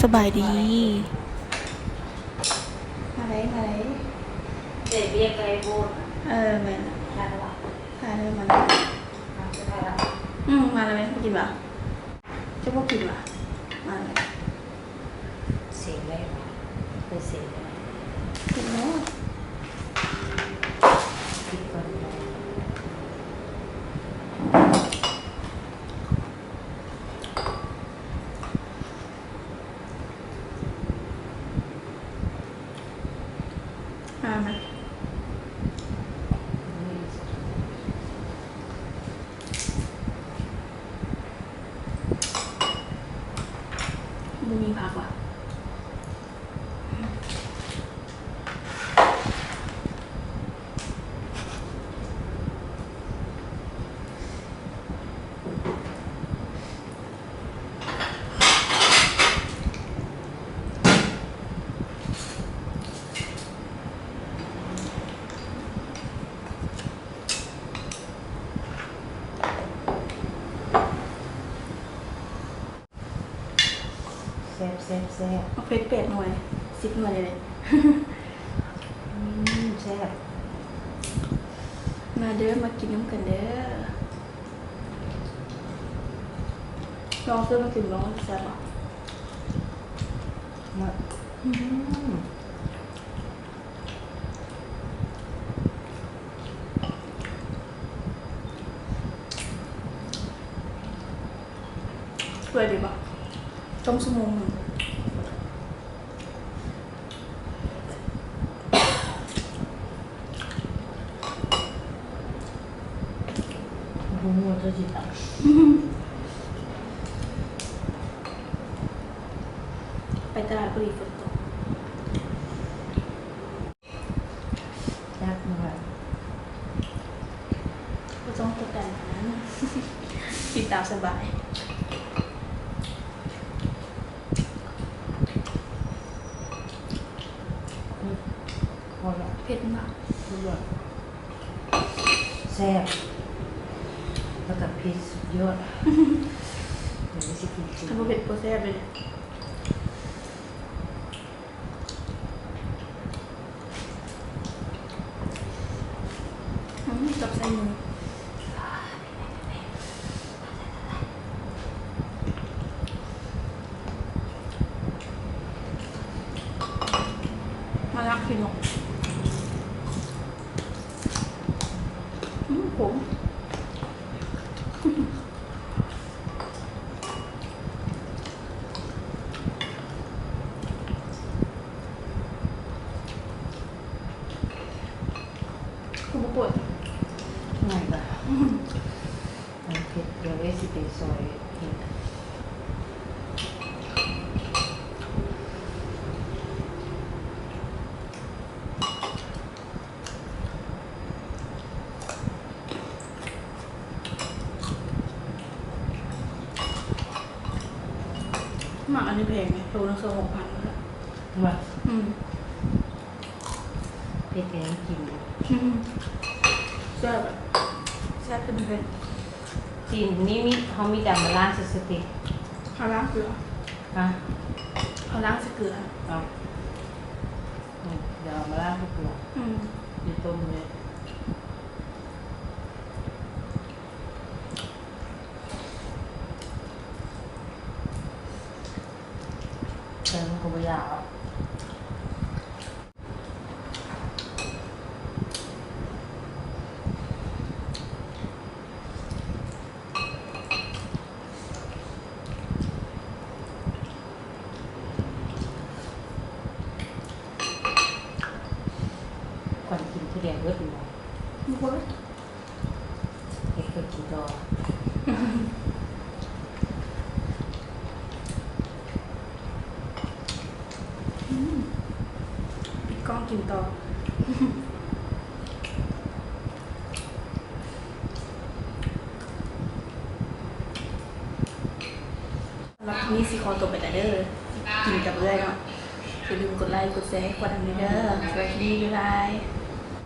สบายดีมาเลยเด็กเรียกอะไรพูดแม่ได้หรอถ่ายเลยมันจะได้แล้วมาเลยไหมกินปะจะพวกกินปะมาเลยเสียงได้หรอเป็นเสียงได้กินเนาะคิดก่อนเลยไหมบูมีผักว่ะแซ่บเอาเพชร8 หน่วย10 หน่วยเลยแซ่บมาเด้อมากินน้ำกันเด้อลองซื้อมากินลองแซ่บป่ะมาสวยดีป่ะต้มชั่วโมงหนึ่งบุ้งวัวจะจิตอ่ะไปตลาดพอดีฝนตกยากมากก็ต้องตกแต่งนั้นกินตามสบายพอละเผ็ดมาก ด้วยแซ่บแล้วกับพริกสุดยอดเดี๋ยวไม่สิกินจริง ถ้าเผ็ดโปรแซ่บเลยกับใส่มือมาลักพี่นกผมคุณปวดง่ายป่ะมันเผ็ดเดี๋ยวไว้สิไปซอยเผ็ดหมักอันนี้แพงไหมโลละ6,000แล้วว่าอืมเผ็ดแกงกินแซ่บแบบแซ่บเป็นเผ็ดจีนนี่มีเขามีแต่มาล่าสติกเขาล้างเกลือฮะเขาล้างเกลือเอาเดี๋ยวเอามาล่าพวกเราอยู่ต้มเลยเติมกระเทียมก่อนกินทุเรียนเยอะอยู่นะเวิร์ดเด็กเคยกินดอปิดกล้องกินต่อแล้วนี่สิคอตัวไปแต่เด้อกินกับเรื่อยเนาะอย่าลืมกดไลค์กดแชร์กดอันนี้เด้อสวัสดีบ๊ายบาย